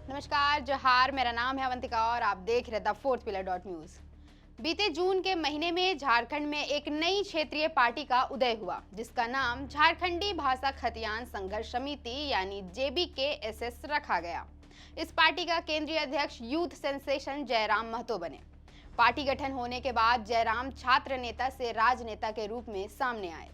नमस्कार, जोहार। मेरा नाम है अवंतिका और आप देख रहे द फोर्थ पिलर .न्यूज। बीते जून के महीने में झारखंड में एक नई क्षेत्रीय पार्टी का उदय हुआ, जिसका नाम झारखंडी भाषा खतियान संघर्ष समिति यानी JBKSS रखा गया। इस पार्टी का केंद्रीय अध्यक्ष यूथ सेंसेशन जयराम महतो बने। पार्टी गठन होने के बाद जयराम छात्र नेता से राजनेता के रूप में सामने आए।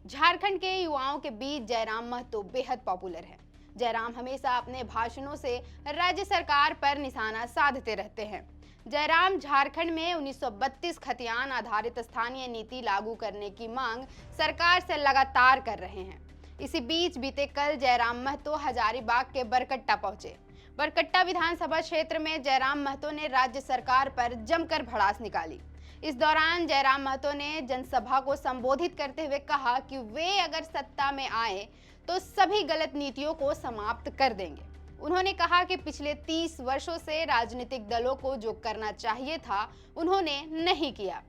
झारखंड के युवाओं के बीच जयराम महतो बेहद पॉपुलर है। जयराम हमेशा अपने भाषणों से राज्य सरकार पर निशाना साधते रहते हैं। जयराम झारखंड में 1932 खतियान आधारित स्थानीय नीति लागू करने की मांग सरकार से लगातार कर रहे हैं। इसी बीच बीते कल जयराम महतो हजारीबाग के बरकट्टा पहुंचे। बरकट्टा विधानसभा क्षेत्र में जयराम महतो ने राज्य सरकार पर जमकर भड़ास निकाली। इस दौरान जयराम महतो ने जनसभा को संबोधित करते हुए कहा कि वे अगर सत्ता में आए तो सभी गलत नीतियों को समाप्त कर देंगे। उन्होंने कहा कि पिछले 30 वर्षों से राजनीतिक दलों को जो करना चाहिए था, उन्होंने नहीं किया।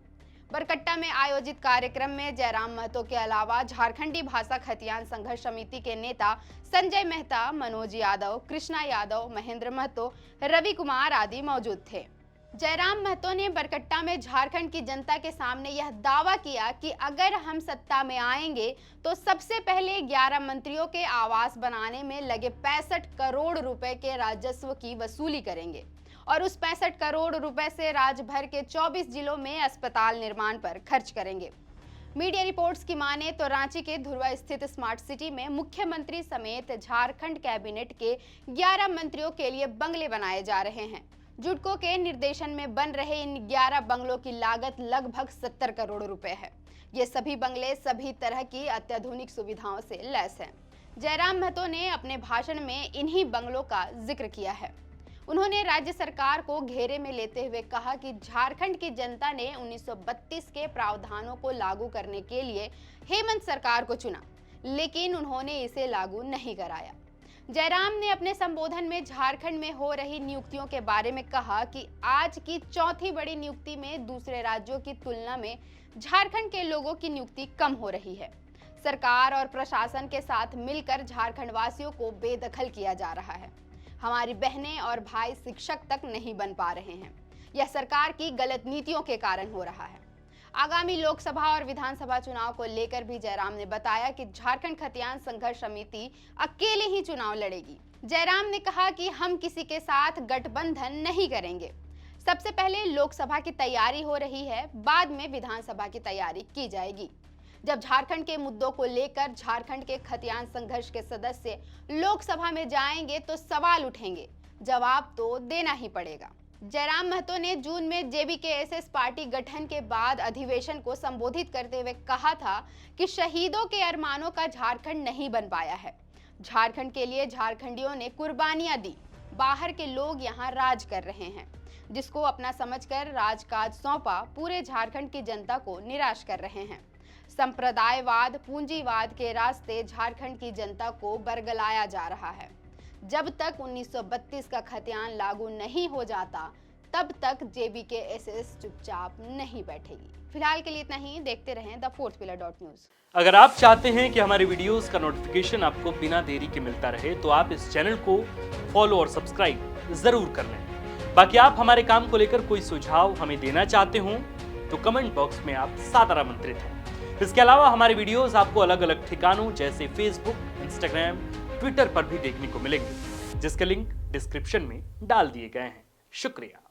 बरकट्टा में आयोजित कार्यक्रम में जयराम महतो के अलावा झारखंडी भाषा खतियान संघर्ष समिति के नेता संजय मेहता, मनोज यादव, कृष्णा यादव, महेंद्र महतो, रवि कुमार आदि मौजूद थे। जयराम महतो ने बरकट्टा में झारखंड की जनता के सामने यह दावा किया कि अगर हम सत्ता में आएंगे तो सबसे पहले 11 मंत्रियों के आवास बनाने में लगे 65 करोड़ रुपए के राजस्व की वसूली करेंगे और उस 65 करोड़ रुपए से राज्य भर के 24 जिलों में अस्पताल निर्माण पर खर्च करेंगे। मीडिया रिपोर्ट्स की माने तो रांची के धुरवा स्थित स्मार्ट सिटी में मुख्यमंत्री समेत झारखंड कैबिनेट के 11 मंत्रियों के लिए बंगले बनाए जा रहे हैं। जुडको के निर्देशन में बन रहे इन 11 बंगलों की लागत लगभग 70 करोड़ रुपए है। ये सभी बंगले सभी तरह की अत्याधुनिक सुविधाओं से लैस हैं। जयराम महतो ने अपने भाषण में इन्हीं बंगलों का जिक्र किया है। उन्होंने राज्य सरकार को घेरे में लेते हुए कहा कि झारखंड की जनता ने 1932 के प्रावधानों को लागू करने के लिए हेमंत सरकार को चुना, लेकिन उन्होंने इसे लागू नहीं कराया। जयराम ने अपने संबोधन में झारखंड में हो रही नियुक्तियों के बारे में कहा कि आज की चौथी बड़ी नियुक्ति में दूसरे राज्यों की तुलना में झारखंड के लोगों की नियुक्ति कम हो रही है। सरकार और प्रशासन के साथ मिलकर झारखंड वासियों को बेदखल किया जा रहा है। हमारी बहनें और भाई शिक्षक तक नहीं बन पा रहे हैं। यह सरकार की गलत नीतियों के कारण हो रहा है। आगामी लोकसभा और विधानसभा चुनाव को लेकर भी जयराम ने बताया कि झारखंड खतियान संघर्ष समिति अकेले ही चुनाव लड़ेगी। जयराम ने कहा कि हम किसी के साथ गठबंधन नहीं करेंगे। सबसे पहले लोकसभा की तैयारी हो रही है, बाद में विधानसभा की तैयारी की जाएगी। जब झारखंड के मुद्दों को लेकर झारखंड के खतियान संघर्ष के सदस्य लोकसभा में जाएंगे तो सवाल उठेंगे, जवाब तो देना ही पड़ेगा। जयराम महतो ने जून में JBKSS पार्टी गठन के बाद अधिवेशन को संबोधित करते हुए कहा था कि शहीदों के अरमानों का झारखंड नहीं बन पाया है। झारखंड के लिए झारखंडियों ने कुर्बानियां दी। बाहर के लोग यहां राज कर रहे हैं, जिसको अपना समझकर राजकाज सौंपा पूरे झारखंड की जनता को निराश कर रहे हैं। संप्रदायवाद, पूंजीवाद के रास्ते झारखंड की जनता को बरगलाया जा रहा है। जब तक 1932 का खतियान लागू नहीं हो जाता, तब तक JBKSS चुपचाप नहीं बैठेगी। फिलहाल के लिए इतना ही। देखते रहें द फोर्थ पिलर .न्यूज। अगर आप चाहते हैं कि हमारे वीडियोस का नोटिफिकेशन आपको बिना देरी के मिलता रहे, तो आप इस चैनल को फॉलो और सब्सक्राइब जरूर कर लें। बाकी आप हमारे काम को लेकर कोई सुझाव हमें देना चाहते हो तो कमेंट बॉक्स में आप सादर आमंत्रित हैं। इसके अलावा हमारे वीडियोस आपको अलग अलग ठिकानों जैसे फेसबुक, इंस्टाग्राम, ट्विटर पर भी देखने को मिलेंगे, जिसके लिंक डिस्क्रिप्शन में डाल दिए गए हैं। शुक्रिया।